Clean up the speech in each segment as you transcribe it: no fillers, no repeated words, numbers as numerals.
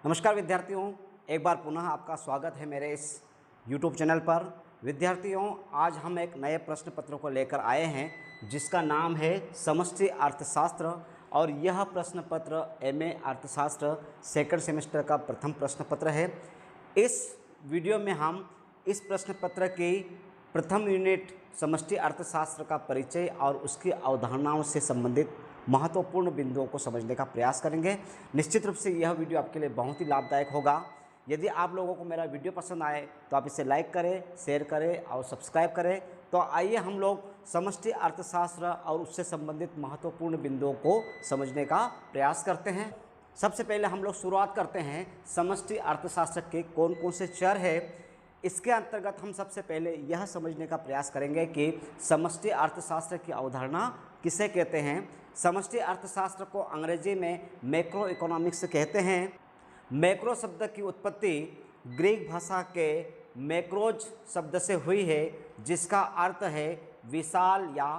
नमस्कार विद्यार्थियों, एक बार पुनः आपका स्वागत है मेरे इस YouTube चैनल पर। विद्यार्थियों, आज हम एक नए प्रश्न पत्र को लेकर आए हैं जिसका नाम है समष्टि अर्थशास्त्र और यह प्रश्न पत्र MA अर्थशास्त्र सेकंड सेमेस्टर का प्रथम प्रश्न पत्र है। इस वीडियो में हम इस प्रश्न पत्र की प्रथम यूनिट समष्टि अर्थशास्त्र का परिचय और उसकी अवधारणाओं से संबंधित महत्वपूर्ण बिंदुओं को समझने का प्रयास करेंगे। निश्चित रूप से यह वीडियो आपके लिए बहुत ही लाभदायक होगा। यदि आप लोगों को मेरा वीडियो पसंद आए तो आप इसे लाइक करें, शेयर करें और सब्सक्राइब करें। तो आइए हम लोग समष्टि अर्थशास्त्र और उससे संबंधित महत्वपूर्ण बिंदुओं को समझने का प्रयास करते हैं। सबसे पहले हम लोग शुरुआत करते हैं समष्टि अर्थशास्त्र के कौन कौन से चर है। इसके अंतर्गत हम सबसे पहले यह समझने का प्रयास करेंगे कि समष्टि अर्थशास्त्र की अवधारणा किसे कहते हैं। समष्टि अर्थशास्त्र को अंग्रेजी में मैक्रो इकोनॉमिक्स कहते हैं। मैक्रो शब्द की उत्पत्ति ग्रीक भाषा के मैक्रोज शब्द से हुई है, जिसका अर्थ है विशाल या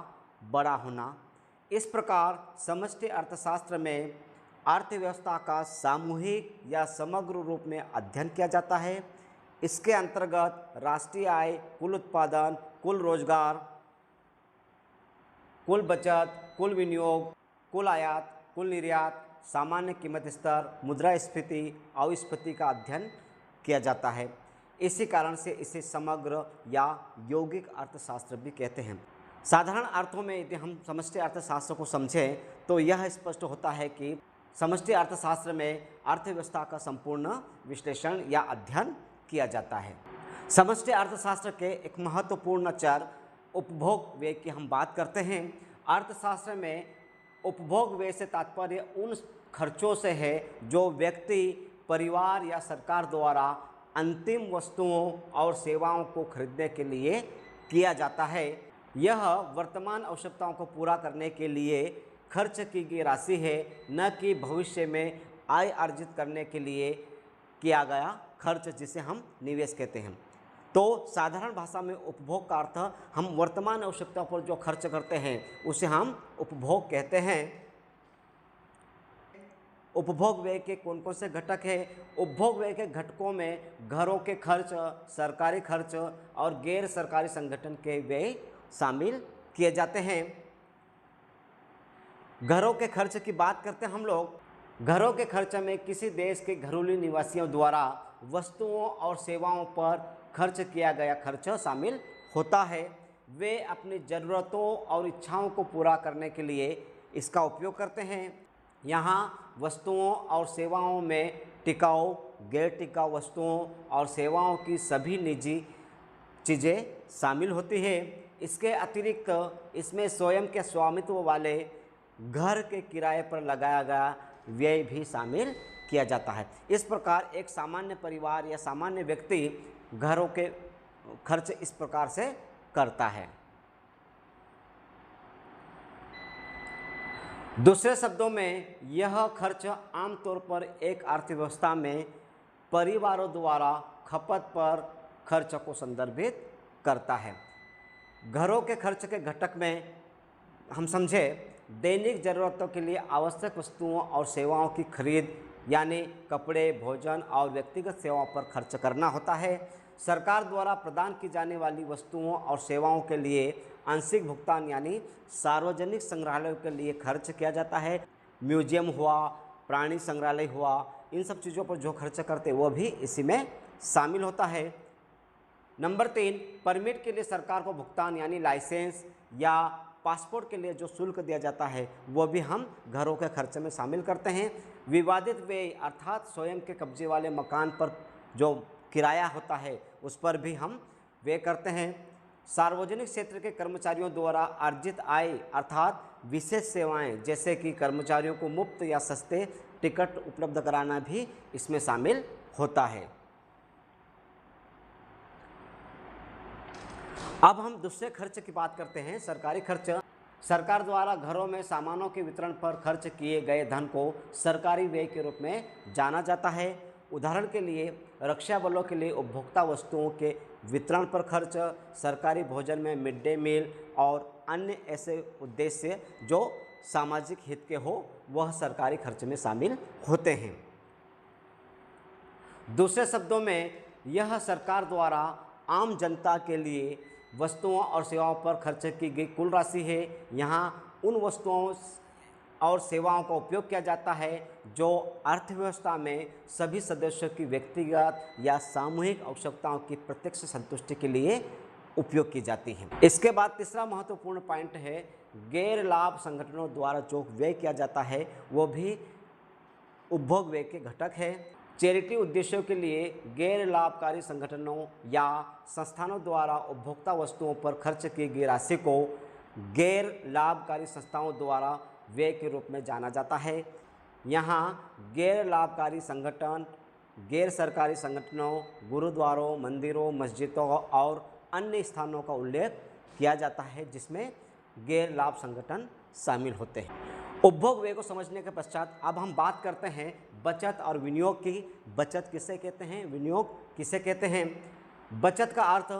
बड़ा होना। इस प्रकार समष्टि अर्थशास्त्र में अर्थव्यवस्था का सामूहिक या समग्र रूप में अध्ययन किया जाता है। इसके अंतर्गत राष्ट्रीय आय, कुल उत्पादन, कुल रोजगार, कुल बचत, कुल विनियोग, कुल आयात, कुल निर्यात, सामान्य कीमत स्तर, मुद्रास्फीति, अपस्फीति का अध्ययन किया जाता है। इसी कारण से इसे समग्र या यौगिक अर्थशास्त्र भी कहते हैं। साधारण अर्थों में यदि हम समष्टि अर्थशास्त्र को समझें तो यह स्पष्ट होता है कि समष्टि अर्थशास्त्र में अर्थव्यवस्था का संपूर्ण विश्लेषण या अध्ययन किया जाता है। समष्टि अर्थशास्त्र के एक महत्वपूर्ण चर उपभोग व्यय की हम बात करते हैं। अर्थशास्त्र में उपभोग व्यय से तात्पर्य उन खर्चों से है जो व्यक्ति, परिवार या सरकार द्वारा अंतिम वस्तुओं और सेवाओं को खरीदने के लिए किया जाता है। यह वर्तमान आवश्यकताओं को पूरा करने के लिए खर्च की गई राशि है, न कि भविष्य में आय अर्जित करने के लिए किया गया खर्च, जिसे हम निवेश कहते हैं। तो साधारण भाषा में उपभोग का अर्थ हम वर्तमान आवश्यकताओं पर जो खर्च करते हैं उसे हम उपभोग कहते हैं। उपभोग व्यय के कौन कौन से घटक हैं? उपभोग व्यय के घटकों में घरों के खर्च, सरकारी खर्च और गैर सरकारी संगठन के व्यय शामिल किए जाते हैं। घरों के खर्च की बात करते हैं हम लोग। घरों के खर्च में किसी देश के घरेलू निवासियों द्वारा वस्तुओं और सेवाओं पर खर्च किया गया खर्च शामिल होता है। वे अपनी ज़रूरतों और इच्छाओं को पूरा करने के लिए इसका उपयोग करते हैं। यहाँ वस्तुओं और सेवाओं में टिकाऊ, गैर टिकाऊ वस्तुओं और सेवाओं की सभी निजी चीज़ें शामिल होती है। इसके अतिरिक्त इसमें स्वयं के स्वामित्व वाले घर के किराए पर लगाया गया व्यय भी शामिल किया जाता है। इस प्रकार एक सामान्य परिवार या सामान्य व्यक्ति घरों के खर्च इस प्रकार से करता है। दूसरे शब्दों में यह खर्च आमतौर पर एक अर्थव्यवस्था में परिवारों द्वारा खपत पर खर्च को संदर्भित करता है। घरों के खर्च के घटक में हम समझे दैनिक ज़रूरतों के लिए आवश्यक वस्तुओं और सेवाओं की खरीद, यानी कपड़े, भोजन और व्यक्तिगत सेवाओं पर खर्च करना होता है। सरकार द्वारा प्रदान की जाने वाली वस्तुओं और सेवाओं के लिए आंशिक भुगतान, यानी सार्वजनिक संग्रहालयों के लिए खर्च किया जाता है। म्यूजियम हुआ, प्राणी संग्रहालय हुआ, इन सब चीज़ों पर जो खर्च करते वो भी इसी में शामिल होता है। नंबर 3, परमिट के लिए सरकार को भुगतान, यानी लाइसेंस या पासपोर्ट के लिए जो शुल्क दिया जाता है वो भी हम घरों के खर्च में शामिल करते हैं। विवादित व्यय अर्थात स्वयं के कब्जे वाले मकान पर जो किराया होता है उस पर भी हम व्यय करते हैं। सार्वजनिक क्षेत्र के कर्मचारियों द्वारा अर्जित आय अर्थात विशेष सेवाएं, जैसे कि कर्मचारियों को मुफ्त या सस्ते टिकट उपलब्ध कराना भी इसमें शामिल होता है। अब हम दूसरे खर्च की बात करते हैं, सरकारी खर्च। सरकार द्वारा घरों में सामानों के वितरण पर खर्च किए गए धन को सरकारी व्यय के रूप में जाना जाता है। उदाहरण के लिए रक्षा बलों के लिए उपभोक्ता वस्तुओं के वितरण पर खर्च, सरकारी भोजन में मिड डे मील और अन्य ऐसे उद्देश्य जो सामाजिक हित के हो वह सरकारी खर्च में शामिल होते हैं। दूसरे शब्दों में यह सरकार द्वारा आम जनता के लिए वस्तुओं और सेवाओं पर खर्च की गई कुल राशि है। यहाँ उन वस्तुओं और सेवाओं का उपयोग किया जाता है जो अर्थव्यवस्था में सभी सदस्यों की व्यक्तिगत या सामूहिक आवश्यकताओं की प्रत्यक्ष संतुष्टि के लिए उपयोग की जाती हैं। इसके बाद तीसरा महत्वपूर्ण पॉइंट है, गैर लाभ संगठनों द्वारा जो व्यय किया जाता है वो भी उपभोग व्यय के घटक है। चैरिटी उद्देश्यों के लिए गैर लाभकारी संगठनों या संस्थानों द्वारा उपभोक्ता वस्तुओं पर खर्च की गई राशि को गैर लाभकारी संस्थाओं द्वारा व्यय के रूप में जाना जाता है। यहाँ गैर लाभकारी संगठन गैर सरकारी संगठनों, गुरुद्वारों, मंदिरों, मस्जिदों और अन्य स्थानों का उल्लेख किया जाता है जिसमें गैर लाभ संगठन शामिल होते हैं। उपभोग व्यय को समझने के पश्चात अब हम बात करते हैं बचत और विनियोग की। बचत किसे कहते हैं, विनियोग किसे कहते हैं? बचत का अर्थ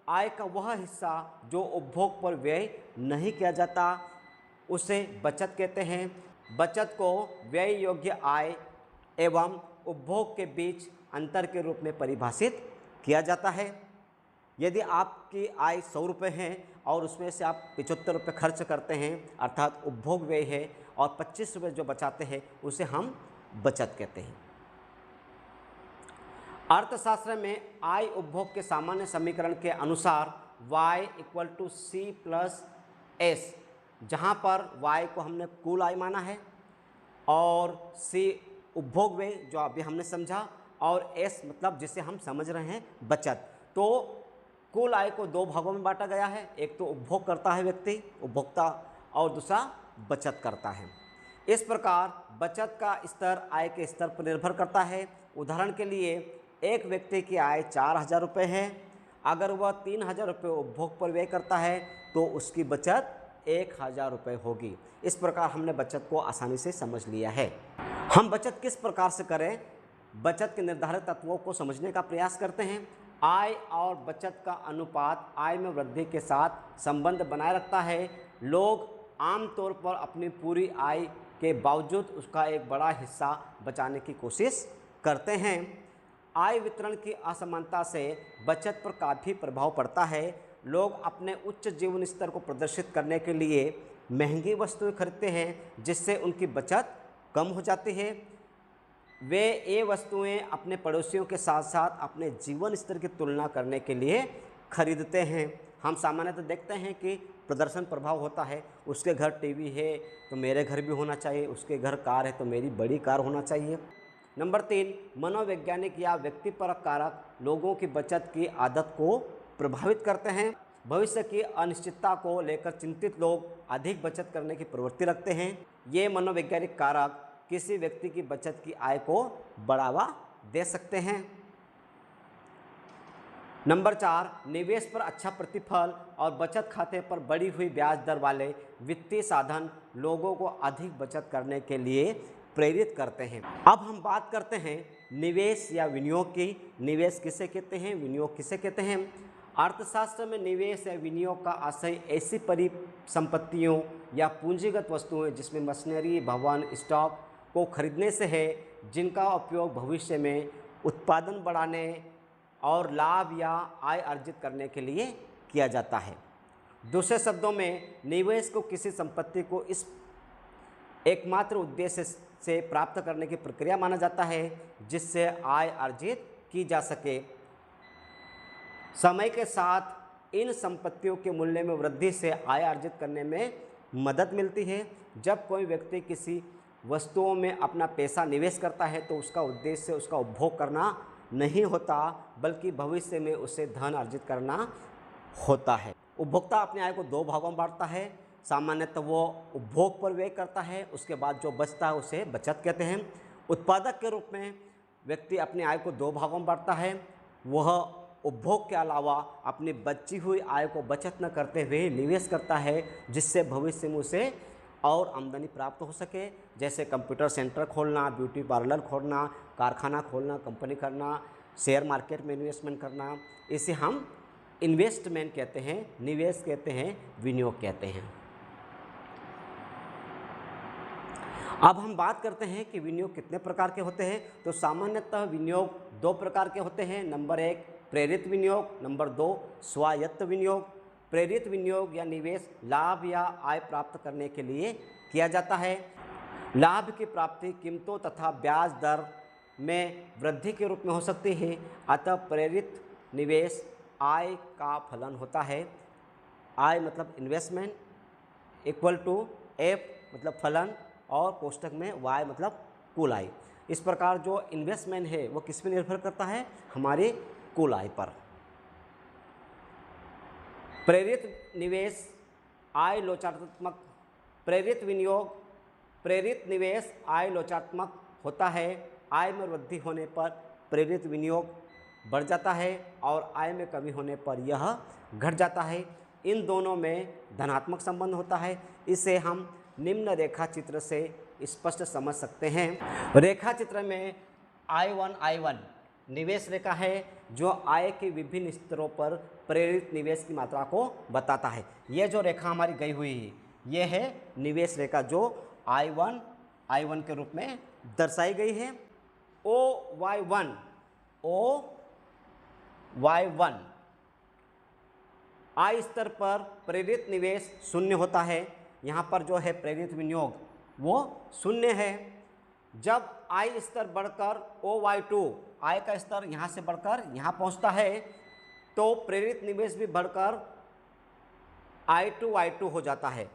आय का वह हिस्सा जो उपभोग पर व्यय नहीं किया जाता उसे बचत कहते हैं। बचत को व्यय योग्य आय एवं उपभोग के बीच अंतर के रूप में परिभाषित किया जाता है। यदि आपकी आय 100 रुपये है और उसमें से आप 75 रुपये खर्च करते हैं अर्थात उपभोग व्यय है, और 25 रुपये जो बचाते हैं उसे हम बचत कहते हैं। अर्थशास्त्र में आय उपभोग के सामान्य समीकरण के अनुसार y = C+S, जहाँ पर y को हमने कुल आय माना है और C उपभोग व्यय जो अभी हमने समझा, और S मतलब जिसे हम समझ रहे हैं बचत। तो कुल आय को 2 भागों में बांटा गया है, एक तो उपभोग करता है व्यक्ति उपभोक्ता और दूसरा बचत करता है। इस प्रकार बचत का स्तर आय के स्तर पर निर्भर करता है। उदाहरण के लिए एक व्यक्ति की आय 4000 रुपये है, अगर वह 3000 रुपये उपभोग पर व्यय करता है तो उसकी बचत 1000 रुपये होगी। इस प्रकार हमने बचत को आसानी से समझ लिया है। हम बचत किस प्रकार से करें, बचत के निर्धारित तत्वों को समझने का प्रयास करते हैं। आय और बचत का अनुपात आय में वृद्धि के साथ संबंध बनाए रखता है। लोग आमतौर पर अपनी पूरी आय के बावजूद उसका एक बड़ा हिस्सा बचाने की कोशिश करते हैं। आय वितरण की असमानता से बचत पर काफ़ी प्रभाव पड़ता है। लोग अपने उच्च जीवन स्तर को प्रदर्शित करने के लिए महंगी वस्तुएं खरीदते हैं जिससे उनकी बचत कम हो जाती है। वे ये वस्तुएं अपने पड़ोसियों के साथ साथ अपने जीवन स्तर की तुलना करने के लिए खरीदते हैं। हम सामान्यतः देखते हैं कि प्रदर्शन प्रभाव होता है, उसके घर टीवी है तो मेरे घर भी होना चाहिए, उसके घर कार है तो मेरी बड़ी कार होना चाहिए। नंबर 3, मनोवैज्ञानिक या व्यक्तिपरक कारक लोगों की बचत की आदत को प्रभावित करते हैं। भविष्य की अनिश्चितता को लेकर चिंतित लोग अधिक बचत करने की प्रवृत्ति रखते हैं। ये मनोवैज्ञानिक कारक किसी व्यक्ति की बचत की आय को बढ़ावा दे सकते हैं। नंबर 4, निवेश पर अच्छा प्रतिफल और बचत खाते पर बढ़ी हुई ब्याज दर वाले वित्तीय साधन लोगों को अधिक बचत करने के लिए प्रेरित करते हैं। अब हम बात करते हैं निवेश या विनियोग की। निवेश किसे कहते हैं, विनियोग किसे कहते हैं? अर्थशास्त्र में निवेश या विनियोग का आशय ऐसी परिसंपत्तियों या पूंजीगत वस्तुएं जिसमें मशीनरी, भवन, स्टॉक को खरीदने से है जिनका उपयोग भविष्य में उत्पादन बढ़ाने और लाभ या आय अर्जित करने के लिए किया जाता है। दूसरे शब्दों में निवेश को किसी संपत्ति को इस एकमात्र उद्देश्य से प्राप्त करने की प्रक्रिया माना जाता है जिससे आय अर्जित की जा सके। समय के साथ इन संपत्तियों के मूल्य में वृद्धि से आय अर्जित करने में मदद मिलती है। जब कोई व्यक्ति किसी वस्तुओं में अपना पैसा निवेश करता है तो उसका उद्देश्य उसका उपभोग करना नहीं होता बल्कि भविष्य में उसे धन अर्जित करना होता है। उपभोक्ता अपने आय को 2 भागों में बांटता है। सामान्यतः वो उपभोग पर व्यय करता है, उसके बाद जो बचता है उसे बचत कहते हैं। उत्पादक के रूप में व्यक्ति अपनी आय को 2 भागों में बांटता है। वह उपभोग के अलावा अपनी बची हुई आय को बचत न करते हुए निवेश करता है जिससे भविष्य में उसे और आमदनी प्राप्त हो सके, जैसे कंप्यूटर सेंटर खोलना, ब्यूटी पार्लर खोलना, कारखाना खोलना, कंपनी करना, शेयर मार्केट में इन्वेस्टमेंट करना। इसे हम इन्वेस्टमेंट कहते हैं, निवेश कहते हैं, विनियोग कहते हैं। अब हम बात करते हैं कि विनियोग कितने प्रकार के होते हैं। तो सामान्यतः विनियोग दो प्रकार के होते हैं। नंबर 1 प्रेरित विनियोग, नंबर 2 स्वायत्त विनियोग। प्रेरित विनियोग या निवेश लाभ या आय प्राप्त करने के लिए किया जाता है। लाभ की प्राप्ति कीमतों तथा ब्याज दर में वृद्धि के रूप में हो सकती है, अतः प्रेरित निवेश आय का फलन होता है। आय मतलब इन्वेस्टमेंट, इक्वल टू एफ मतलब फलन और कोष्टक में वाई मतलब कुल आय। इस प्रकार जो इन्वेस्टमेंट है वो किस पर निर्भर करता है, हमारी कुल आय पर। प्रेरित निवेश आय लोचात्मक, प्रेरित विनियोग, प्रेरित निवेश आय लोचात्मक होता है। आय में वृद्धि होने पर प्रेरित विनियोग बढ़ जाता है और आय में कमी होने पर यह घट जाता है। इन दोनों में धनात्मक संबंध होता है। इसे हम निम्न रेखा चित्र से स्पष्ट समझ सकते हैं। रेखा चित्र में I1 निवेश रेखा है जो आय के विभिन्न स्तरों पर प्रेरित निवेश की मात्रा को बताता है। यह जो रेखा हमारी गई हुई है यह है निवेश रेखा जो I1 के रूप में दर्शाई गई है। OY1 आय स्तर पर प्रेरित निवेश शून्य होता है। यहाँ पर जो है प्रेरित विनियोग वो शून्य है। जब आय स्तर बढ़कर OY2 आय का स्तर यहाँ से बढ़कर यहाँ पहुँचता है तो प्रेरित निवेश भी बढ़कर I2Y2 हो जाता है।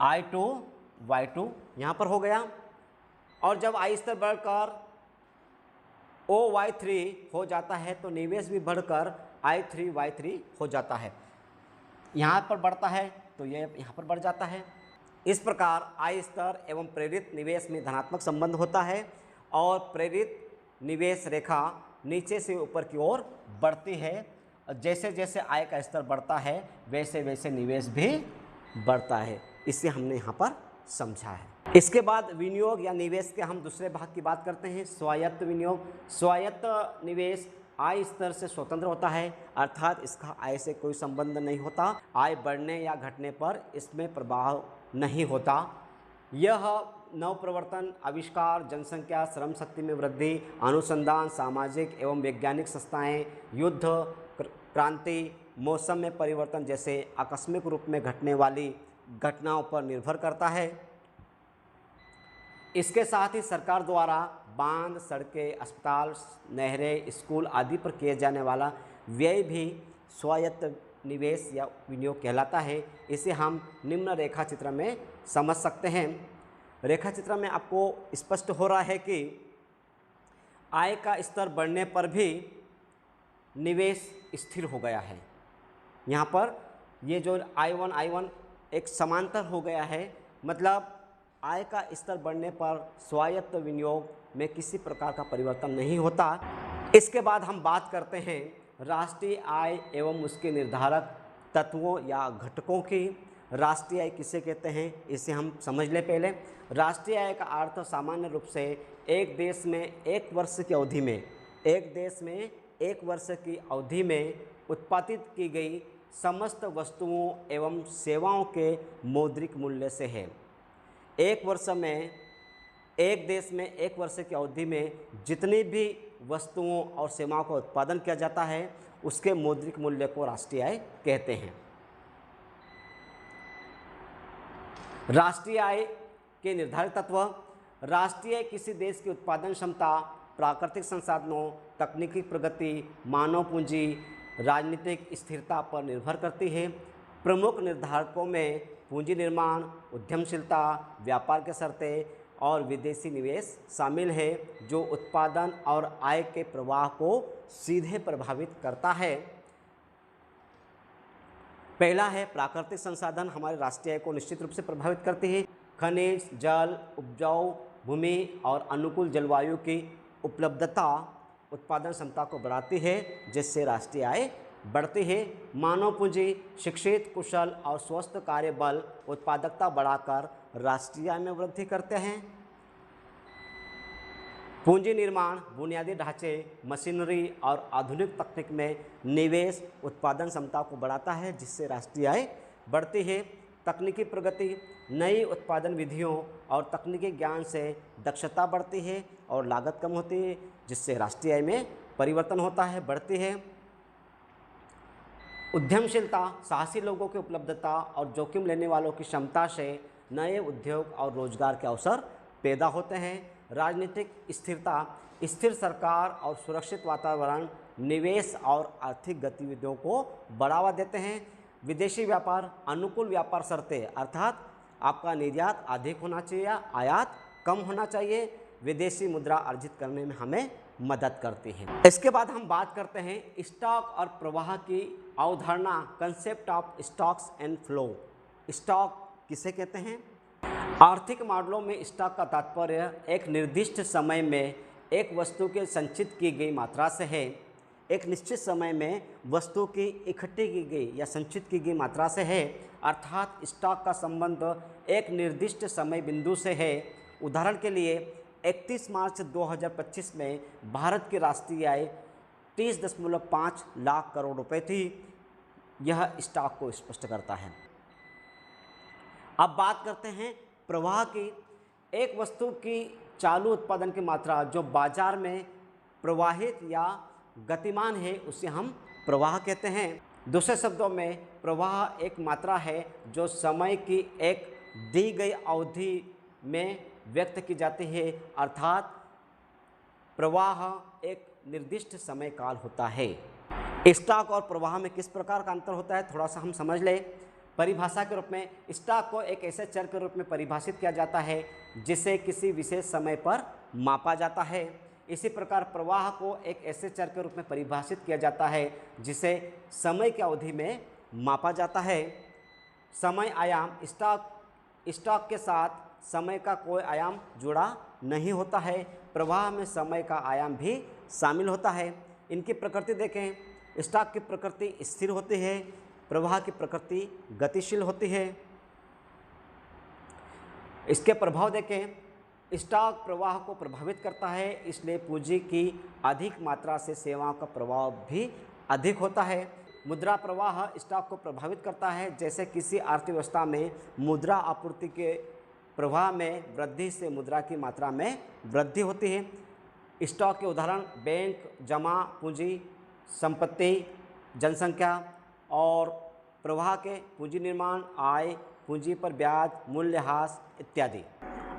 I2Y2 यहाँ पर हो गया। और जब आय स्तर बढ़कर OY3 हो जाता है तो निवेश भी बढ़कर I3Y3 हो जाता है। यहाँ पर बढ़ता है तो ये यहाँ पर बढ़ जाता है। इस प्रकार आय स्तर एवं प्रेरित निवेश में धनात्मक संबंध होता है और प्रेरित निवेश रेखा नीचे से ऊपर की ओर बढ़ती है। जैसे जैसे आय का स्तर बढ़ता है वैसे वैसे निवेश भी बढ़ता है। इसे हमने यहाँ पर समझा है। इसके बाद विनियोग या निवेश के हम दूसरे भाग की बात करते हैं, स्वायत्त विनियोग। स्वायत्त निवेश आय स्तर से स्वतंत्र होता है, अर्थात इसका आय से कोई संबंध नहीं होता। आय बढ़ने या घटने पर इसमें प्रभाव नहीं होता। यह नवप्रवर्तन, आविष्कार, जनसंख्या, श्रम शक्ति में वृद्धि, अनुसंधान, सामाजिक एवं वैज्ञानिक संस्थाएं, युद्ध, क्रांति, मौसम में परिवर्तन जैसे आकस्मिक रूप में घटने वाली घटनाओं पर निर्भर करता है। इसके साथ ही सरकार द्वारा बांध, सड़कें, अस्पताल, नहरें, स्कूल आदि पर किए जाने वाला व्यय भी स्वायत्त निवेश या विनियोग कहलाता है। इसे हम निम्न रेखा चित्र में समझ सकते हैं। रेखा चित्र में आपको स्पष्ट हो रहा है कि आय का स्तर बढ़ने पर भी निवेश स्थिर हो गया है। यहाँ पर ये जो I1 एक समांतर हो गया है, मतलब आय का स्तर बढ़ने पर स्वायत्त विनियोग में किसी प्रकार का परिवर्तन नहीं होता। इसके बाद हम बात करते हैं राष्ट्रीय आय एवं उसके निर्धारक तत्वों या घटकों की। राष्ट्रीय आय किसे कहते हैं इसे हम समझ लें पहले। राष्ट्रीय आय का अर्थ सामान्य रूप से एक देश में एक वर्ष की अवधि में उत्पादित की गई समस्त वस्तुओं एवं सेवाओं के मौद्रिक मूल्य से है। एक देश में एक वर्ष की अवधि में जितनी भी वस्तुओं और सेवाओं का उत्पादन किया जाता है उसके मौद्रिक मूल्य को राष्ट्रीय आय कहते हैं। राष्ट्रीय आय के निर्धारित तत्व। राष्ट्रीय आय किसी देश की उत्पादन क्षमता, प्राकृतिक संसाधनों, तकनीकी प्रगति, मानव पूंजी, राजनीतिक स्थिरता पर निर्भर करती है। प्रमुख निर्धारकों में पूंजी निर्माण, उद्यमशीलता, व्यापार के शर्तें और विदेशी निवेश शामिल है जो उत्पादन और आय के प्रवाह को सीधे प्रभावित करता है। पहला है प्राकृतिक संसाधन, हमारे राष्ट्रीय आय को निश्चित रूप से प्रभावित करती है। खनिज, जल, उपजाऊ भूमि और अनुकूल जलवायु की उपलब्धता उत्पादन क्षमता को बढ़ाती है जिससे राष्ट्रीय आय बढ़ती है। मानव पूंजी, शिक्षित, कुशल और स्वस्थ कार्य बल उत्पादकता बढ़ाकर राष्ट्रीय आय में वृद्धि करते हैं। पूंजी निर्माण, बुनियादी ढांचे, मशीनरी और आधुनिक तकनीक में निवेश उत्पादन क्षमता को बढ़ाता है जिससे राष्ट्रीय आय बढ़ती है। तकनीकी प्रगति, नई उत्पादन विधियों और तकनीकी ज्ञान से दक्षता बढ़ती है और लागत कम होती है, जिससे राष्ट्रीय आय में परिवर्तन होता है, बढ़ती है। उद्यमशीलता, साहसी लोगों की उपलब्धता और जोखिम लेने वालों की क्षमता से नए उद्योग और रोजगार के अवसर पैदा होते हैं। राजनीतिक स्थिरता, स्थिर सरकार और सुरक्षित वातावरण निवेश और आर्थिक गतिविधियों को बढ़ावा देते हैं। विदेशी व्यापार, अनुकूल व्यापार शर्तें, अर्थात आपका निर्यात अधिक होना चाहिए, आयात कम होना चाहिए, विदेशी मुद्रा अर्जित करने में हमें मदद करती है। इसके बाद हम बात करते हैं स्टॉक और प्रवाह की अवधारणा, concept of stocks and flow. Stock किसे कहते हैं? आर्थिक मॉडलों में स्टॉक का तात्पर्य एक निर्दिष्ट समय में एक वस्तु के संचित की गई मात्रा से है। एक निश्चित समय में वस्तु की इकट्ठी की गई या संचित की गई मात्रा से है, अर्थात स्टॉक का संबंध एक निर्दिष्ट समय बिंदु से है। उदाहरण के लिए 31 मार्च 2025 में भारत की राष्ट्रीय आय 30.5 लाख करोड़ रुपए थी। यह स्टॉक को स्पष्ट करता है। अब बात करते हैं प्रवाह की। एक वस्तु की चालू उत्पादन की मात्रा जो बाजार में प्रवाहित या गतिमान है, उसे हम प्रवाह कहते हैं। दूसरे शब्दों में प्रवाह एक मात्रा है जो समय की एक दी गई अवधि में व्यक्त की जाती है, अर्थात प्रवाह एक निर्दिष्ट समय काल होता है। स्टॉक और प्रवाह में किस प्रकार का अंतर होता है, थोड़ा सा हम समझ लें। परिभाषा के रूप में स्टॉक को एक ऐसे चर के रूप में परिभाषित किया जाता है जिसे किसी विशेष समय पर मापा जाता है। इसी प्रकार प्रवाह को एक ऐसे चर के रूप में परिभाषित किया जाता है जिसे समय की अवधि में मापा जाता है। समय आयाम, स्टॉक के साथ समय का कोई आयाम जुड़ा नहीं होता है। प्रवाह में समय का आयाम भी शामिल होता है। इनकी प्रकृति देखें, स्टॉक की प्रकृति स्थिर होती है, प्रवाह की प्रकृति गतिशील होती है। इसके प्रभाव देखें, स्टॉक प्रवाह को प्रभावित करता है, इसलिए पूंजी की अधिक मात्रा से सेवाओं का प्रभाव भी अधिक होता है। मुद्रा प्रवाह स्टॉक को प्रभावित करता है, जैसे किसी अर्थव्यवस्था में मुद्रा आपूर्ति के प्रवाह में वृद्धि से मुद्रा की मात्रा में वृद्धि होती है। स्टॉक के उदाहरण बैंक, जमा पूंजी, संपत्ति, जनसंख्या और प्रवाह के पूंजी निर्माण, आय, पूंजी पर ब्याज, मूल्यह्रास इत्यादि।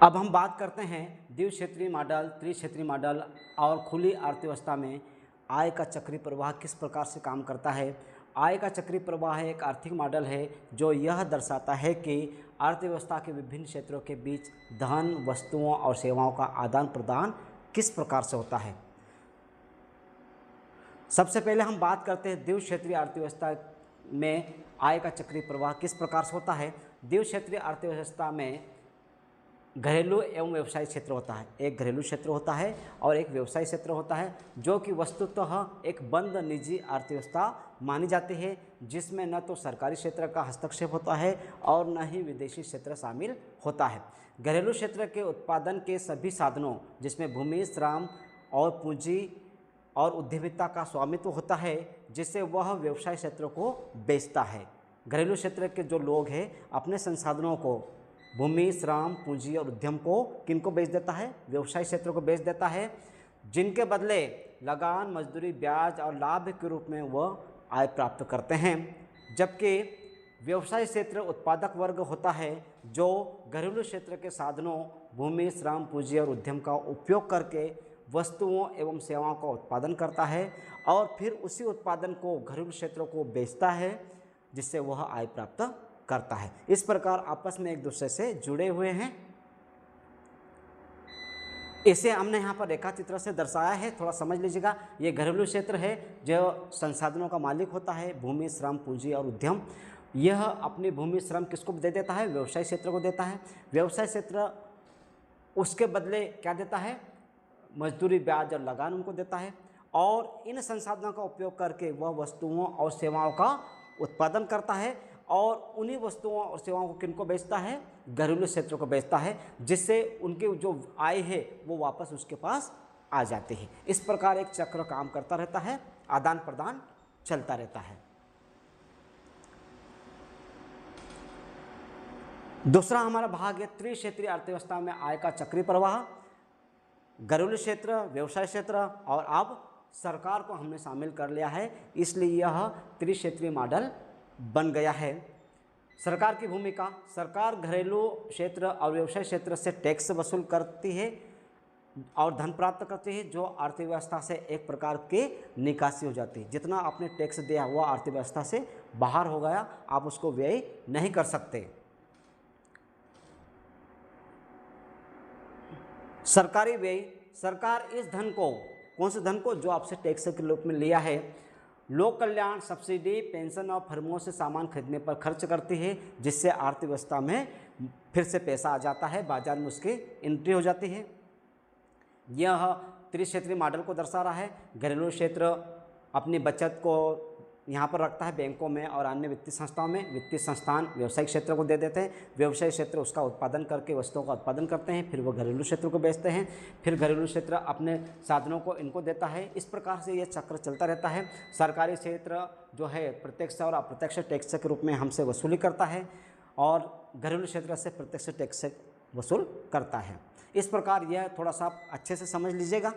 अब हम बात करते हैं द्विक्षेत्रीय मॉडल, त्रिक्षेत्रीय मॉडल और खुली अर्थव्यवस्था में आय का चक्रीय प्रवाह किस प्रकार से काम करता है। आय का चक्रीय प्रवाह एक आर्थिक मॉडल है जो यह दर्शाता है कि अर्थव्यवस्था के विभिन्न क्षेत्रों के बीच धन, वस्तुओं और सेवाओं का आदान प्रदान किस प्रकार से होता है। सबसे पहले हम बात करते हैं द्विक्षेत्रीय अर्थव्यवस्था में आय का चक्रीय प्रवाह किस प्रकार से होता है। द्विक्षेत्रीय अर्थव्यवस्था में घरेलू एवं व्यवसायिक क्षेत्र होता है। एक घरेलू क्षेत्र होता है और एक व्यवसायिक क्षेत्र होता है, जो कि वस्तुतः एक बंद निजी अर्थव्यवस्था मानी जाती है, जिसमें न तो सरकारी क्षेत्र का हस्तक्षेप होता है और न ही विदेशी क्षेत्र शामिल होता है। घरेलू क्षेत्र के उत्पादन के सभी साधनों, जिसमें भूमि, श्रम और पूंजी और उद्यमिता का स्वामित्व होता है, जिससे वह व्यवसाय क्षेत्र को बेचता है। घरेलू क्षेत्र के जो लोग हैं अपने संसाधनों को, भूमि, श्रम, पूंजी और उद्यम को किनको बेच देता है? व्यवसाय क्षेत्र को बेच देता है, जिनके बदले लगान, मजदूरी, ब्याज और लाभ के रूप में वह आय प्राप्त करते हैं। जबकि व्यवसाय क्षेत्र उत्पादक वर्ग होता है जो घरेलू क्षेत्र के साधनों, भूमि, श्रम, पूंजी और उद्यम का उपयोग करके वस्तुओं एवं सेवाओं का उत्पादन करता है और फिर उसी उत्पादन को घरेलू क्षेत्रों को बेचता है, जिससे वह आय प्राप्त करता है। इस प्रकार आपस में एक दूसरे से जुड़े हुए हैं। इसे हमने यहाँ पर रेखा चित्र से दर्शाया है, थोड़ा समझ लीजिएगा। ये घरेलू क्षेत्र है जो संसाधनों का मालिक होता है, भूमि, श्रम, पूंजी और उद्यम। यह अपनी भूमि, श्रम किसको दे देता है? व्यवसाय क्षेत्र को देता है। व्यवसाय क्षेत्र उसके बदले क्या देता है? मजदूरी, ब्याज और लगान उनको देता है और इन संसाधनों का उपयोग करके वह वस्तुओं और सेवाओं का उत्पादन करता है और उन्हीं वस्तुओं और सेवाओं को किनको बेचता है? घरेलू क्षेत्र को बेचता है, जिससे उनके जो आय है वो वापस उसके पास आ जाती है। इस प्रकार एक चक्र काम करता रहता है, आदान प्रदान चलता रहता है। दूसरा हमारा भाग है त्रिक्षेत्रीय अर्थव्यवस्था में आय का चक्रीय प्रवाह, घरेलू क्षेत्र, व्यवसाय क्षेत्र और अब सरकार को हमने शामिल कर लिया है, इसलिए यह त्रिक्षेत्रीय मॉडल बन गया है। सरकार की भूमिका, सरकार घरेलू क्षेत्र और व्यवसाय क्षेत्र से टैक्स वसूल करती है और धन प्राप्त करती है, जो अर्थव्यवस्था से एक प्रकार की निकासी हो जाती है। जितना आपने टैक्स दिया हुआ अर्थव्यवस्था से बाहर हो गया, आप उसको व्यय नहीं कर सकते। सरकारी व्यय, सरकार इस धन को, कौन से धन को, जो आपसे टैक्स के रूप में लिया है, लोक कल्याण, सब्सिडी, पेंशन और फर्मों से सामान खरीदने पर खर्च करती है, जिससे अर्थव्यवस्था में फिर से पैसा आ जाता है, बाजार में उसकी एंट्री हो जाती है। यह त्रिक्षेत्रीय मॉडल को दर्शा रहा है। घरेलू क्षेत्र अपनी बचत को यहाँ पर रखता है बैंकों में और अन्य वित्तीय संस्थाओं में, वित्तीय संस्थान व्यवसायिक क्षेत्र को दे देते हैं, व्यवसायिक क्षेत्र उसका उत्पादन करके वस्तुओं का उत्पादन करते हैं, फिर वो घरेलू क्षेत्र को बेचते हैं, फिर घरेलू क्षेत्र अपने साधनों को इनको देता है। इस प्रकार से ये चक्र चलता रहता है। सरकारी क्षेत्र जो है प्रत्यक्ष और अप्रत्यक्ष टैक्स के रूप में हमसे वसूली करता है और घरेलू क्षेत्र से प्रत्यक्ष टैक्स वसूल करता है। इस प्रकार यह थोड़ा सा अच्छे से समझ लीजिएगा।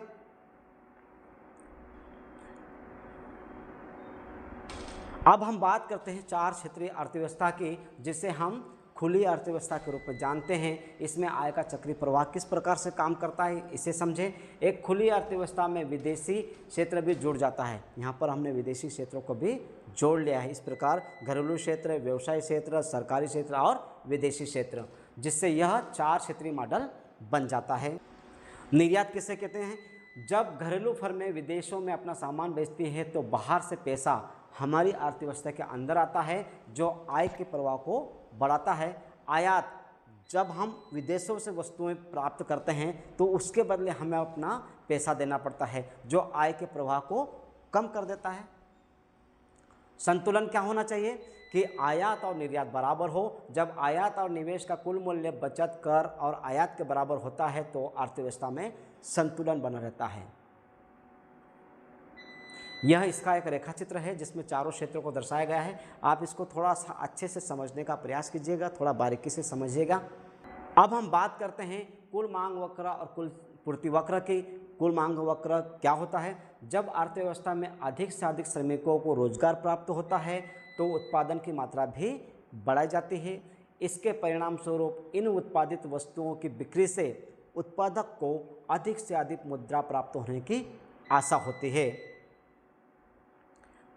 अब हम बात करते हैं चार क्षेत्रीय अर्थव्यवस्था की, जिसे हम खुली अर्थव्यवस्था के रूप में जानते हैं। इसमें आय का चक्रीय प्रवाह किस प्रकार से काम करता है, इसे समझें। एक खुली अर्थव्यवस्था में विदेशी क्षेत्र भी जुड़ जाता है। यहाँ पर हमने विदेशी क्षेत्रों को भी जोड़ लिया है। इस प्रकार घरेलू क्षेत्र, व्यवसाय क्षेत्र, सरकारी क्षेत्र और विदेशी क्षेत्र, जिससे यह चार क्षेत्रीय मॉडल बन जाता है। निर्यात किसे कहते हैं? जब घरेलू फर्में विदेशों में अपना सामान बेचती है तो बाहर से पैसा हमारी अर्थव्यवस्था के अंदर आता है, जो आय के प्रवाह को बढ़ाता है। आयात, जब हम विदेशों से वस्तुएं प्राप्त करते हैं तो उसके बदले हमें अपना पैसा देना पड़ता है, जो आय के प्रवाह को कम कर देता है। संतुलन क्या होना चाहिए कि आयात और निर्यात बराबर हो। जब आयात और निवेश का कुल मूल्य बचत, कर और आयात के बराबर होता है तो अर्थव्यवस्था में संतुलन बना रहता है। यह इसका एक रेखा चित्र है जिसमें चारों क्षेत्रों को दर्शाया गया है। आप इसको थोड़ा सा अच्छे से समझने का प्रयास कीजिएगा, थोड़ा बारीकी से समझिएगा। अब हम बात करते हैं कुल मांग वक्र और कुल पूर्ति वक्र की। कुल मांग वक्र क्या होता है? जब अर्थव्यवस्था में अधिक से अधिक श्रमिकों को रोजगार प्राप्त होता है तो उत्पादन की मात्रा भी बढ़ाई जाती है। इसके परिणाम स्वरूप इन उत्पादित वस्तुओं की बिक्री से उत्पादक को अधिक से अधिक मुद्रा प्राप्त होने की आशा होती है।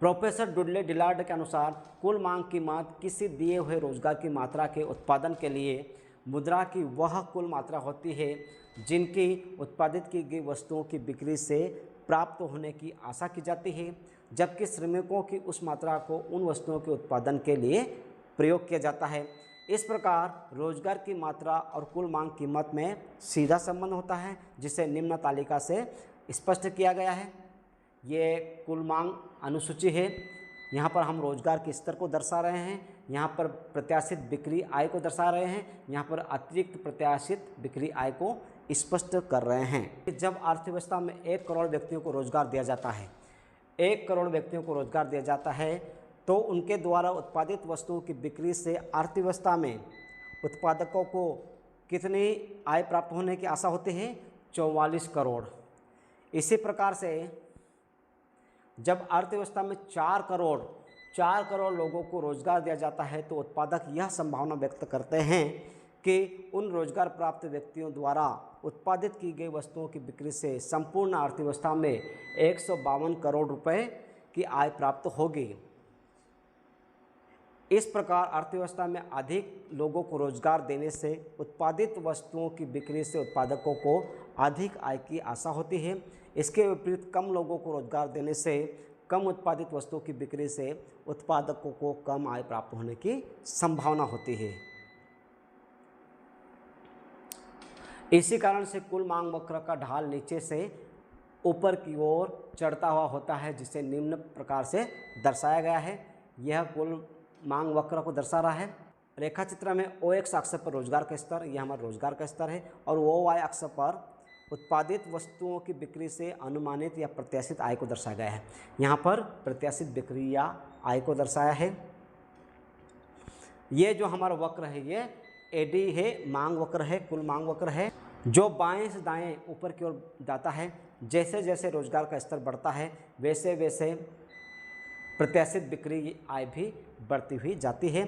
प्रोफेसर डुडले डिलार्ड के अनुसार कुल मांग कीमत किसी दिए हुए रोजगार की मात्रा के उत्पादन के लिए मुद्रा की वह कुल मात्रा होती है जिनकी उत्पादित की गई वस्तुओं की बिक्री से प्राप्त होने की आशा की जाती है, जबकि श्रमिकों की उस मात्रा को उन वस्तुओं के उत्पादन के लिए प्रयोग किया जाता है। इस प्रकार रोजगार की मात्रा और कुल मांग कीमत में सीधा संबंध होता है, जिसे निम्न तालिका से स्पष्ट किया गया है। ये कुल मांग अनुसूची है। यहाँ पर हम रोजगार के स्तर को दर्शा रहे हैं, यहाँ पर प्रत्याशित बिक्री आय को दर्शा रहे हैं, यहाँ पर अतिरिक्त प्रत्याशित बिक्री आय को स्पष्ट कर रहे हैं। जब अर्थव्यवस्था में 1 करोड़ व्यक्तियों को रोजगार दिया जाता है, 1 करोड़ व्यक्तियों को रोजगार दिया जाता है तो उनके द्वारा उत्पादित वस्तुओं की बिक्री से अर्थव्यवस्था में उत्पादकों को कितनी आय प्राप्त होने की आशा होती है? 44 करोड़। इसी प्रकार से जब अर्थव्यवस्था में 4 करोड़ लोगों को रोजगार दिया जाता है तो उत्पादक यह संभावना व्यक्त करते हैं कि उन रोजगार प्राप्त व्यक्तियों द्वारा उत्पादित की गई वस्तुओं की बिक्री से संपूर्ण अर्थव्यवस्था में 152 करोड़ रुपए की आय प्राप्त होगी। इस प्रकार अर्थव्यवस्था में अधिक लोगों को रोजगार देने से उत्पादित वस्तुओं की बिक्री से उत्पादकों को अधिक आय की आशा होती है। इसके विपरीत कम लोगों को रोजगार देने से कम उत्पादित वस्तुओं की बिक्री से उत्पादकों को कम आय प्राप्त होने की संभावना होती है। इसी कारण से कुल मांग वक्र का ढाल नीचे से ऊपर की ओर चढ़ता हुआ होता है, जिसे निम्न प्रकार से दर्शाया गया है। यह कुल मांग वक्र को दर्शा रहा है। रेखा चित्र में OX अक्ष पर रोजगार का स्तर, यह हमारा रोजगार का स्तर है, और OY अक्ष पर उत्पादित वस्तुओं की बिक्री से अनुमानित या प्रत्याशित आय को दर्शाया गया है। यहाँ पर प्रत्याशित बिक्री या आय को दर्शाया है। ये जो हमारा वक्र है ये एडी है, मांग वक्र है, कुल मांग वक्र है, जो बाएं से दाएं ऊपर की ओर जाता है। जैसे जैसे रोजगार का स्तर बढ़ता है वैसे वैसे प्रत्याशित बिक्री आय भी बढ़ती हुई जाती है।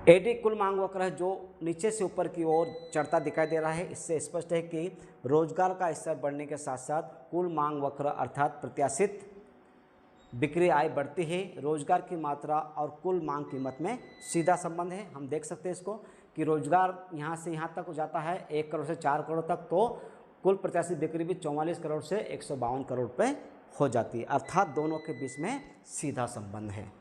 एडी कुल मांग वक्र है जो नीचे से ऊपर की ओर चढ़ता दिखाई दे रहा है। इससे स्पष्ट है कि रोजगार का स्तर बढ़ने के साथ साथ कुल मांग वक्र अर्थात प्रत्याशित बिक्री आय बढ़ती है। रोजगार की मात्रा और कुल मांग कीमत में सीधा संबंध है। हम देख सकते हैं इसको कि रोजगार यहाँ से यहाँ तक हो जाता है 1 करोड़ से 4 करोड़ तक, तो कुल प्रत्याशित बिक्री भी 44 करोड़ से 152 करोड़ रुपये हो जाती है, अर्थात दोनों के बीच में सीधा संबंध है।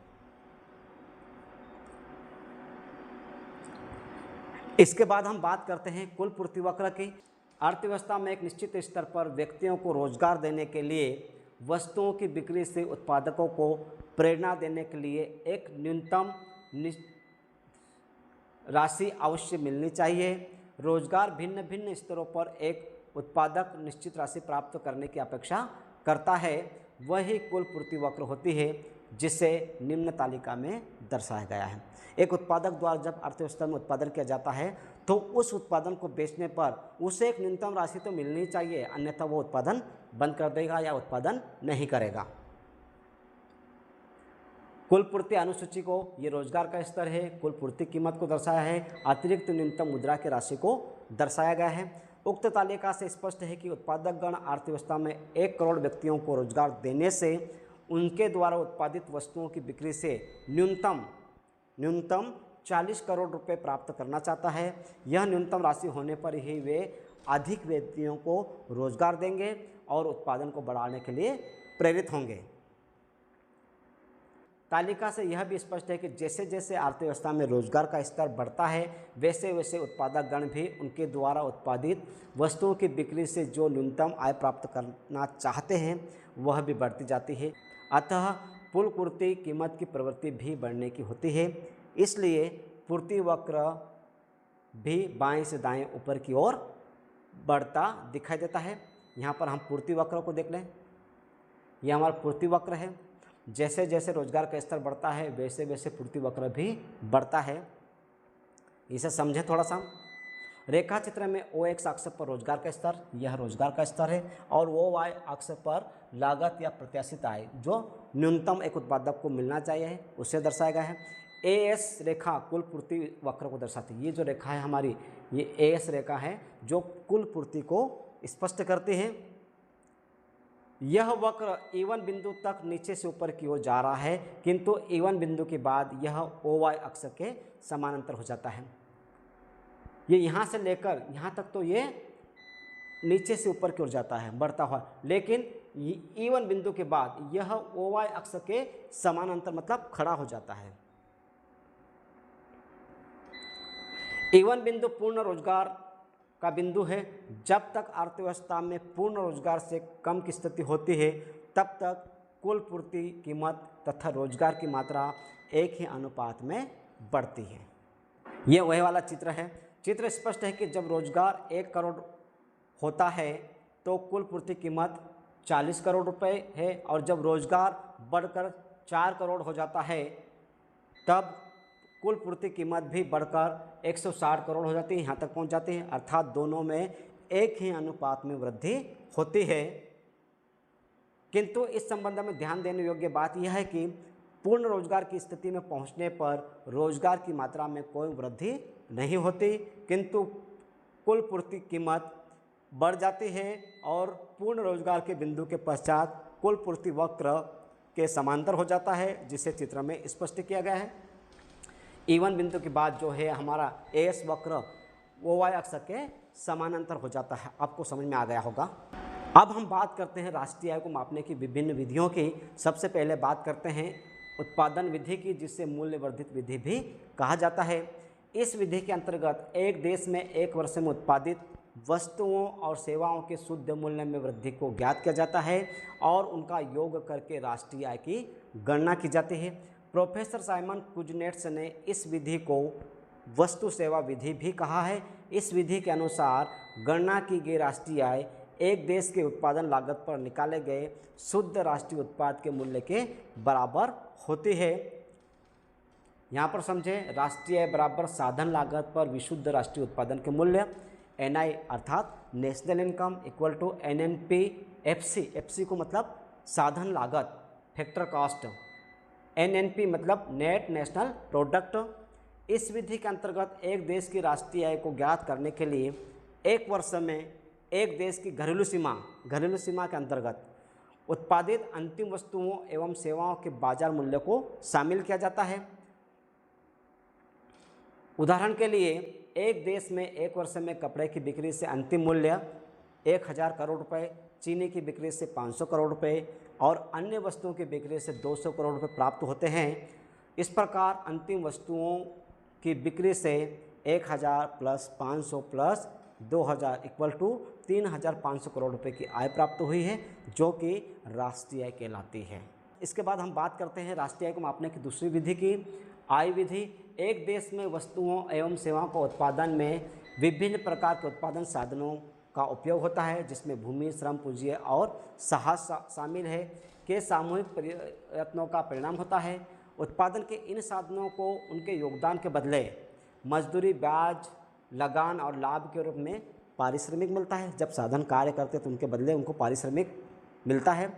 इसके बाद हम बात करते हैं कुल पूर्ति वक्र की। अर्थव्यवस्था में एक निश्चित स्तर पर व्यक्तियों को रोजगार देने के लिए वस्तुओं की बिक्री से उत्पादकों को प्रेरणा देने के लिए एक न्यूनतम राशि अवश्य मिलनी चाहिए। रोजगार भिन्न भिन्न स्तरों पर एक उत्पादक निश्चित राशि प्राप्त करने की अपेक्षा करता है, वही कुल पूर्ति वक्र होती है, जिसे निम्न तालिका में दर्शाया गया है। एक उत्पादक द्वारा जब अर्थव्यवस्था में उत्पादन किया जाता है तो उस उत्पादन को बेचने पर उसे एक न्यूनतम राशि तो मिलनी चाहिए, अन्यथा वो उत्पादन बंद कर देगा या उत्पादन नहीं करेगा। कुल पूर्ति अनुसूची को ये रोजगार का स्तर है, कुल पूर्ति कीमत को दर्शाया है, अतिरिक्त न्यूनतम मुद्रा की राशि को दर्शाया गया है। उक्त तालिका से स्पष्ट है कि उत्पादक गण अर्थव्यवस्था में 1 करोड़ व्यक्तियों को रोजगार देने से उनके द्वारा उत्पादित वस्तुओं की बिक्री से न्यूनतम 40 करोड़ रुपए प्राप्त करना चाहता है। यह न्यूनतम राशि होने पर ही वे अधिक व्यक्तियों को रोजगार देंगे और उत्पादन को बढ़ाने के लिए प्रेरित होंगे। तालिका से यह भी स्पष्ट है कि जैसे जैसे अर्थव्यवस्था में रोजगार का स्तर बढ़ता है वैसे वैसे उत्पादक गण भी उनके द्वारा उत्पादित वस्तुओं की बिक्री से जो न्यूनतम आय प्राप्त करना चाहते हैं वह भी बढ़ती जाती है। अतः कुल पूर्ति कीमत की प्रवृत्ति भी बढ़ने की होती है, इसलिए पूर्ति वक्र भी बाएं से दाएं ऊपर की ओर बढ़ता दिखाई देता है। यहाँ पर हम पूर्ति वक्र को देख लें, यह हमारा पूर्ति वक्र है। जैसे जैसे रोजगार का स्तर बढ़ता है वैसे वैसे पूर्ति वक्र भी बढ़ता है। इसे समझें थोड़ा सा। रेखा चित्र में ओ एक्स अक्ष पर रोजगार का स्तर, यह रोजगार का स्तर है, और ओ वाई अक्ष पर लागत या प्रत्याशित आय जो न्यूनतम एक उत्पादक को मिलना चाहिए उसे दर्शाया गया है। ए एस रेखा कुल पूर्ति वक्र को दर्शाती है। ये जो रेखा है हमारी, ये ए एस रेखा है जो कुल पूर्ति को स्पष्ट करती है। यह वक्र E1 बिंदु तक नीचे से ऊपर की ओर जा रहा है, किंतु E1 बिंदु के बाद यह ओ वाई अक्ष के समानांतर हो जाता है। ये यहाँ से लेकर यहाँ तक तो ये नीचे से ऊपर की ओर जाता है बढ़ता हुआ, लेकिन E1 बिंदु के बाद यह ओ वाई अक्ष के समानांतर मतलब खड़ा हो जाता है। E1 बिंदु पूर्ण रोजगार का बिंदु है। जब तक अर्थव्यवस्था में पूर्ण रोजगार से कम की स्थिति होती है तब तक कुल पूर्ति कीमत तथा रोजगार की मात्रा एक ही अनुपात में बढ़ती है। ये वही वाला चित्र है। चित्र स्पष्ट है कि जब रोजगार 1 करोड़ होता है तो कुल पूर्ति कीमत 40 करोड़ रुपए है, और जब रोजगार बढ़कर 4 करोड़ हो जाता है तब कुल पूर्ति कीमत भी बढ़कर 160 करोड़ हो जाती है, यहाँ तक पहुँच जाती है। अर्थात दोनों में एक ही अनुपात में वृद्धि होती है। किंतु इस संबंध में ध्यान देने योग्य बात यह है कि पूर्ण रोजगार की स्थिति में पहुँचने पर रोजगार की मात्रा में कोई वृद्धि नहीं होती, किंतु कुल पूर्ति कीमत बढ़ जाती है और पूर्ण रोजगार के बिंदु के पश्चात कुल पूर्ति वक्र के समांतर हो जाता है, जिसे चित्र में स्पष्ट किया गया है। E1 बिंदु के बाद जो है हमारा एस वक्र ओ वाई अक्ष के समानांतर हो जाता है। आपको समझ में आ गया होगा। अब हम बात करते हैं राष्ट्रीय आय को मापने की विभिन्न विधियों की। सबसे पहले बात करते हैं उत्पादन विधि की, जिसे मूल्य वर्धित विधि भी कहा जाता है। इस विधि के अंतर्गत एक देश में एक वर्ष में उत्पादित वस्तुओं और सेवाओं के शुद्ध मूल्य में वृद्धि को ज्ञात किया जाता है और उनका योग करके राष्ट्रीय आय की गणना की जाती है। प्रोफेसर साइमन कुजनेट्स ने इस विधि को वस्तु सेवा विधि भी कहा है। इस विधि के अनुसार गणना की गई राष्ट्रीय आय एक देश के उत्पादन लागत पर निकाले गए शुद्ध राष्ट्रीय उत्पाद के मूल्य के बराबर होती है। यहाँ पर समझें, राष्ट्रीय आय बराबर साधन लागत पर विशुद्ध राष्ट्रीय उत्पादन के मूल्य, NI अर्थात national income equal to NNP FC, FC को मतलब साधन लागत, फैक्टर कॉस्ट, NNP मतलब नेट नेशनल प्रोडक्ट। इस विधि के अंतर्गत एक देश की राष्ट्रीय आय को ज्ञात करने के लिए एक वर्ष में एक देश की घरेलू सीमा के अंतर्गत उत्पादित अंतिम वस्तुओं एवं सेवाओं के बाजार मूल्य को शामिल किया जाता है। उदाहरण के लिए, एक देश में एक वर्ष में कपड़े की बिक्री से अंतिम मूल्य 1000 करोड़ रुपए, चीनी की बिक्री से 500 करोड़ रुपए और अन्य वस्तुओं की बिक्री से 200 करोड़ रुपए प्राप्त होते हैं। इस प्रकार अंतिम वस्तुओं की बिक्री से 1000 plus 500 plus 2000 equal to 3500 crore रुपए की आय प्राप्त हुई है, जो कि राष्ट्रीय आय कहलाती है। इसके बाद हम बात करते हैं राष्ट्रीय आय को मापने की दूसरी विधि की, आय विधि। एक देश में वस्तुओं एवं सेवाओं का उत्पादन में विभिन्न प्रकार के उत्पादन साधनों का उपयोग होता है, जिसमें भूमि, श्रम, पूंजी और साहस शामिल है, के सामूहिक प्रयत्नों का परिणाम होता है। उत्पादन के इन साधनों को उनके योगदान के बदले मजदूरी, ब्याज, लगान और लाभ के रूप में पारिश्रमिक मिलता है। जब साधन कार्य करते हैं तो उनके बदले उनको पारिश्रमिक मिलता है।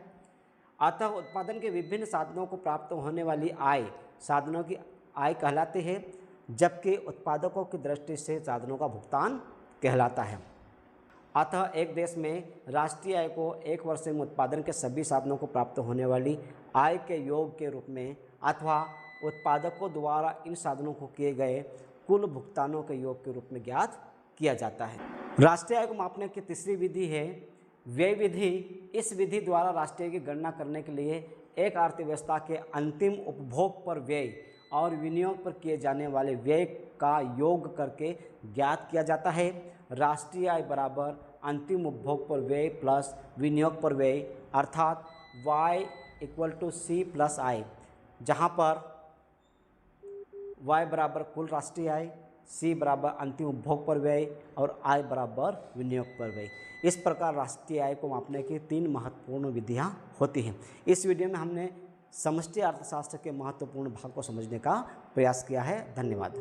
अतः उत्पादन के विभिन्न साधनों को प्राप्त होने वाली आय साधनों की आय कहलाती है, जबकि उत्पादकों की दृष्टि से साधनों का भुगतान कहलाता है। अतः एक देश में राष्ट्रीय आय को एक वर्ष में उत्पादन के सभी साधनों को प्राप्त होने वाली आय के योग के रूप में अथवा उत्पादकों द्वारा इन साधनों को किए गए कुल भुगतानों के योग के रूप में ज्ञात किया जाता है। राष्ट्रीय आय को मापने की तीसरी विधि है व्यय विधि। इस विधि द्वारा राष्ट्रीय आय की गणना करने के लिए एक अर्थव्यवस्था के अंतिम उपभोग पर व्यय और विनियोग पर किए जाने वाले व्यय का योग करके ज्ञात किया जाता है। राष्ट्रीय आय बराबर अंतिम उपभोग पर व्यय प्लस विनियोग पर व्यय, अर्थात Y equal to C plus I, जहाँ पर Y बराबर कुल राष्ट्रीय आय, C बराबर अंतिम उपभोग पर व्यय और I बराबर विनियोग पर व्यय। इस प्रकार राष्ट्रीय आय को मापने की 3 महत्वपूर्ण विधियाँ होती हैं। इस वीडियो में हमने समष्टि अर्थशास्त्र के महत्वपूर्ण भाग को समझने का प्रयास किया है। धन्यवाद।